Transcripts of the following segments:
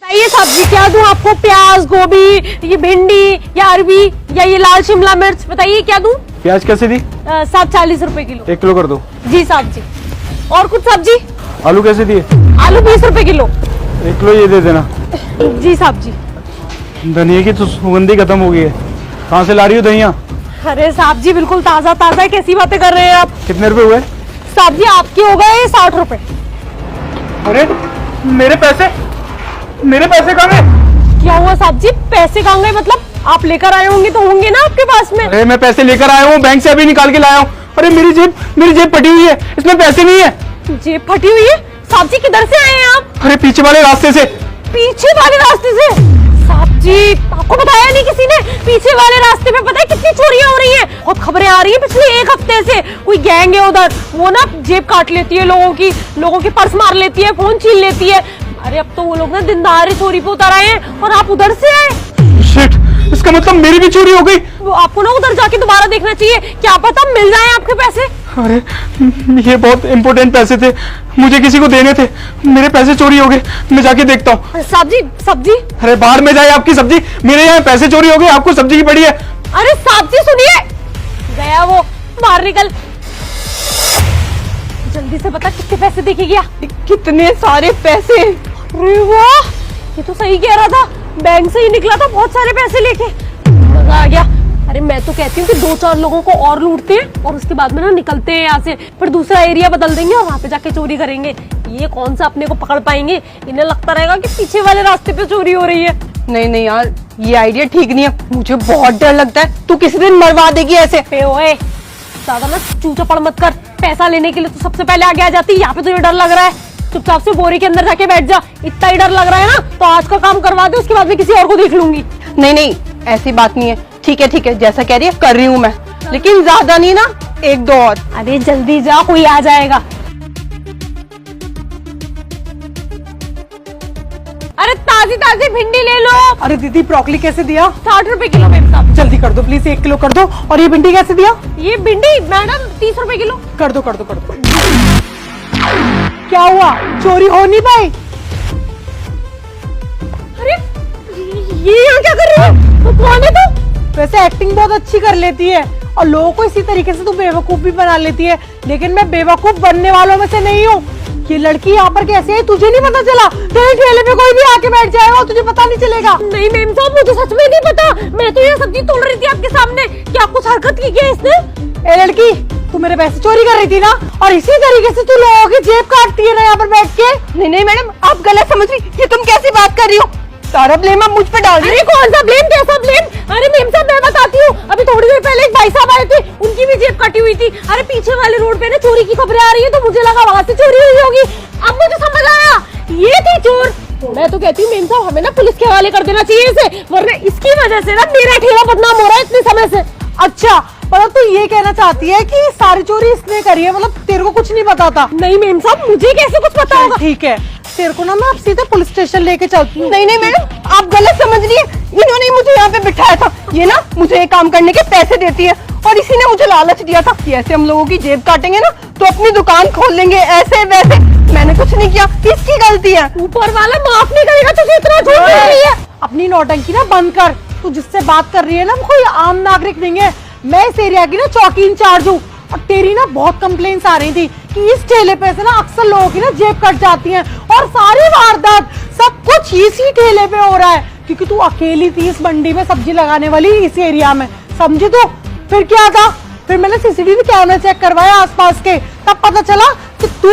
ये सब्जी क्या दूं आपको? प्याज, गोभी, ये भिंडी या अरबी या ये लाल शिमला मिर्च, बताइए क्या दूं? प्याज कैसे दी? साहब 40 रुपए किलो। 1 किलो कर दो। जी साहब जी। और कुछ सब्जी? आलू कैसे दिए? आलू 20 रुपए किलो। 1 किलो ये दे देना। जी साहब जी। धनिया की तो सुगंधी खत्म हो गई है, कहाँ से ला रही हो धनिया? अरे साहब जी बिल्कुल ताजा ताजा है, कैसी बातें कर रहे हैं आप? कितने रुपए हुए? साहब जी आपके हो गए 60 रुपए। अरे मेरे पैसे कहाँ गए? क्या हुआ साहब जी, पैसे कहाँ गए? मतलब आप लेकर आए होंगे तो होंगे ना आपके पास में। अरे मैं पैसे लेकर आया हूँ, बैंक से अभी निकाल के लाया हूँ। अरे मेरी जेब फटी हुई है, इसमें पैसे नहीं है। जेब फटी हुई है? साहब जी किधर से आए हैं आप? अरे पीछे वाले रास्ते से। पीछे वाले रास्ते से? साहब जी आपको बताया नहीं किसी ने? पीछे वाले रास्ते पे पता है कितनी चोरियां हो रही हैं? बहुत खबरें आ रही हैं पिछले 1 हफ्ते से। कोई गैंग है उधर, वो ना जेब काट लेती है लोगों की पर्स मार लेती है, फोन छीन लेती है। अरे अब तो वो लोग ना दिन दहाड़े चोरी पे उतर आए हैं और आप उधर से आए। शिट, इसका मतलब मेरी भी चोरी हो गई। वो आपको ना उधर जाके दोबारा देखना चाहिए, क्या पता मिल जाए आपके पैसे। अरे ये बहुत इंपॉर्टेंट पैसे थे, मुझे किसी को देने थे, मेरे पैसे चोरी हो गए। मैं जाके देखता हूँ। सब्जी। अरे बाहर में जाए आपकी सब्जी, मेरे यहाँ पैसे चोरी हो गए, आपको सब्जी की पड़ी है। अरे साहब जी सुनिए, गया वो, बाहर निकल, जल्दी से बता कितने पैसे देके गया? कितने सारे पैसे। अरे वाह, ये तो सही कह रहा था, बैंक से ही निकला था बहुत सारे पैसे लेके। मजा आ गया। अरे मैं तो कहती हूँ कि 2-4 लोगों को और लूटते हैं और उसके बाद में ना निकलते हैं यहाँ से, फिर दूसरा एरिया बदल देंगे और वहाँ पे जाके चोरी करेंगे। ये कौन सा अपने को पकड़ पाएंगे? इन्हें लगता रहेगा कि पीछे वाले रास्ते पे चोरी हो रही है। नहीं यार, ये आइडिया ठीक नहीं है, मुझे बहुत डर लगता है। तू किसी दिन मरवा देगी ऐसे। ओए ज्यादा ना चूचपड़ मत कर, पैसा लेने के लिए तो सबसे पहले आगे आ जाती है। यहाँ पे तुझे डर लग रहा है, चुपचाप से बोरी के अंदर जाके बैठ जा। इतना ही डर लग रहा है ना तो आज का काम करवा दे, उसके बाद में किसी और को देख लूंगी। नहीं ऐसी बात नहीं है। ठीक है जैसा कह रही है कर रही हूँ मैं, लेकिन ज्यादा नहीं ना, 1-2 और। अरे जल्दी जा, कोई आ जाएगा। अरे ताजी भिंडी ले लो। अरे दीदी ब्रोकली कैसे दिया? 60 रुपए किलो मेम साहब। जल्दी कर दो प्लीज, 1 किलो कर दो। और ये भिंडी कैसे दिया? ये भिंडी मैडम 30 रुपए किलो। कर दो। क्या हुआ, चोरी हो नहीं पाई? अरे ये यहाँ क्या कर रही है? तो कौन है तू? वैसे एक्टिंग बहुत अच्छी कर लेती है और लोगों को इसी तरीके से तू बेवकूफ भी बना लेती है, लेकिन मैं बेवकूफ बनने वालों में से नहीं हूँ। ये लड़की यहाँ पर कैसे है तुझे नहीं पता चला? तेरे ठेले पे कोई भी आके बैठ जाएगा और तुझे पता नहीं चलेगा। नहीं मेम साहब, मुझे सच में नहीं पता, मैं तो ये सब्जी तोड़ रही थी आपके सामने। क्या कुछ हरकत की क्या इसने? ए लड़की, तू मेरे पैसे चोरी कर रही थी ना, और इसी तरीके से तू लोगों की जेब काटती है ना यहाँ पर बैठ के। नहीं मैडम, आप गलत समझ रही, ये तुम कैसी बात कर रही हो? सारा ब्लेम आप मुझ पे डाल रही। अरे कौन सा ब्लेम, कैसा ब्लेम? अरे मेम साहब मैं बताती हूँ, अभी थोड़ी देर पहले एक भाई साहब आए थे, उनकी भी जेब कटी हुई थी। अरे पीछे वाले रोड पे ना चोरी की खबरें आ रही है, तो मुझे लगा वहाँ से चोरी हुई होगी। अब मुझे समझ आया, ये थी चोर। मैं तो कहती हूँ मेम साहब हमें ना पुलिस के हवाले कर देना चाहिए इसे, वरना इसकी वजह से ना मेरा ठेला बदनाम हो रहा है इतने समय से। अच्छा, पर तू ये कहना चाहती है कि सारी चोरी इसने करी है, मतलब तेरे को कुछ नहीं पता था? नहीं मेम साहब, मुझे कैसे कुछ पता होगा? ठीक है, तेरे को ना मैं अब सीधे पुलिस स्टेशन लेके चलती हूँ। नहीं मैडम, आप गलत समझ रही है, इन्होंने मुझे यहाँ पे बिठाया था। ये ना मुझे ये काम करने के पैसे देती है और इसी ने मुझे लालच दिया था कि ऐसे हम लोगों की जेब काटेंगे ना तो अपनी दुकान खोल लेंगे, ऐसे वैसे। मैंने कुछ नहीं किया, किसकी गलती है? ऊपर वाला माफ नहीं करेगा तुझे, इतना झूठ बोल रही है। अपनी नौटंकी ना बंद कर। तू जिससे बात कर रही है ना वो कोई आम नागरिक नहीं है, मैं इस एरिया की ना चौकी इंचार्ज हूँ। और तेरी ना बहुत कंप्लेंट्स आ रही थी कि इस ठेले पे से ना अक्सर लोगों की ना जेब कट जाती है और सारी वारदात सब कुछ इसी ठेले पे हो रहा है, क्योंकि तू अकेली थी इस मंडी में सब्जी लगाने वाली इस एरिया में, समझी तू? फिर क्या था, फिर मैंने सीसीटीवी कैमरे चेक करवाया आसपास के, तब पता चला कि तू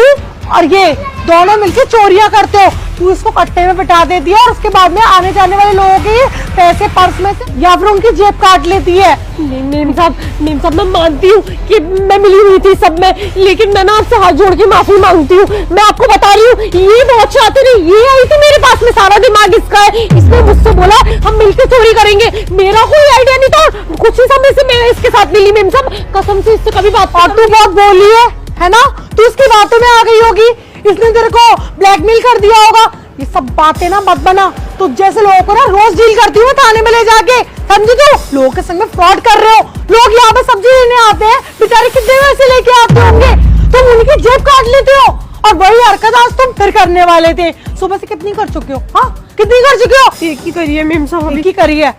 और ये दोनों मिलके चोरियां करते हो। तू इसको कट्टे में बिठा देती है और उसके बाद में आने जाने वाले लोगों के पैसे पर्स में से या फिर उनकी जेब काट लेती है। मेम साहब मैं मानती हूँ कि मैं मिली हुई थी सब में, लेकिन मैं ना आपसे हाथ जोड़ के माफी मांगती हूँ। मैं आपको बता रही हूँ, ये बहुत शातिर है, ये आई थी मेरे पास में, सारा दिमाग इसका है। इसने मुझसे बोला हम मिलकर चोरी करेंगे, मेरा कोई आइडिया नहीं था। कुछ ही समय से मैं इसके साथ मिली मेम साहब, कसम से इससे कभी बात। और तू बहुत बोली है ना, तू इसकी बातों में आ गई होगी, इसने तेरे को ब्लैकमेल कर दिया होगा। ये सब बातें ना मत बना, तो जैसे लोगों को ना रोज डील करती हूँ थाने में ले जाके, समझी तू? लोगों के संग में फ्रॉड कर रहे हो। लोग यहाँ पे सब्जी लेने आते हैं, बेचारे कितने पैसे लेके आते होंगे, तुम उनकी जेब काट लेते हो और वही हरकत आज तुम फिर करने वाले थे। सुबह से कितनी कर चुके हो? हाँ, कितनी कर चुके हो? एक ही करिए मेम साहब अभी। की करी है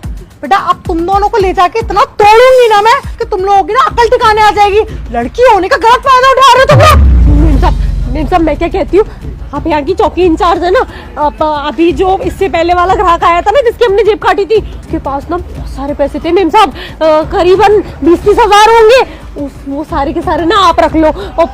बेटा। अब तुम दोनों को ले जाके इतना तोड़ूंगी ना मैं कि तुम लोगों की ना अकल ठिकाने आ जाएगी। लड़की होने का गलत फायदा उठा रहे हो तुम लोग। मेम साहब मैं क्या कहती हूँ, आप यहाँ की चौकी इंचार्ज है ना, आप अभी जो इससे पहले वाला ग्राहक आया था ना जिसकी हमने जेब काटी थी, उसके पास ना बहुत सारे पैसे थे मेम साहब, करीबन 20-30 हजार होंगे। वो सारे के सारे ना आप रख लो। और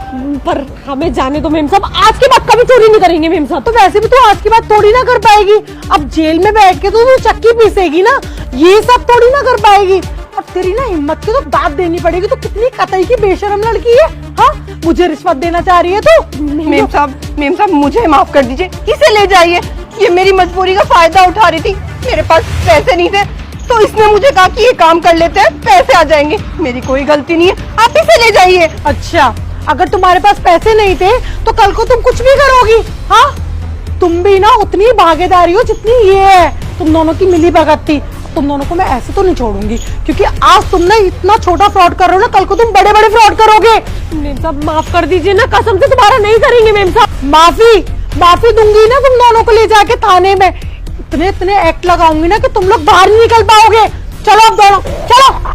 पर हमें जाने दो मेम साहब, आज के बाद कभी चोरी नहीं करेंगे मेम साहब। तो वैसे भी तो आज की बात थोड़ी ना कर पाएगी। अब जेल में बैठ के तो तू चक्की पीसेगी ना, ये सब थोड़ी ना कर पाएगी। और तेरी ना हिम्मत की तो दाद देनी पड़ेगी। तो कितनी कतई की बेशरम लड़की है। हाँ, मुझे रिश्वत देना चाह रही है तू। मेम साहब मुझे माफ कर दीजिए, इसे ले जाइए। ये मेरी मजबूरी का फायदा उठा रही थी, मेरे पास पैसे नहीं थे तो इसने मुझे कहा कि ये काम कर लेते हैं, पैसे आ जाएंगे। मेरी कोई गलती नहीं है, आप इसे ले जाइए। अच्छा, अगर तुम्हारे पास पैसे नहीं थे तो कल को तुम कुछ भी करोगी। हाँ, तुम भी ना उतनी भागीदारी हो जितनी ये है। तुम दोनों की मिली भगत थी। तुम दोनों को मैं ऐसे तो नहीं छोड़ूंगी, क्योंकि आज तुमने इतना छोटा फ्रॉड कर रहे हो ना, कल को तुम बड़े बड़े फ्रॉड करोगे। मेम साहब माफ कर दीजिए ना, कसम से दोबारा नहीं करेंगे मेम साहब। माफी दूंगी ना तुम दोनों को ले जाके थाने में। इतने एक्ट लगाऊंगी ना कि तुम लोग बाहर नहीं निकल पाओगे। चलो अब दोनों चलो।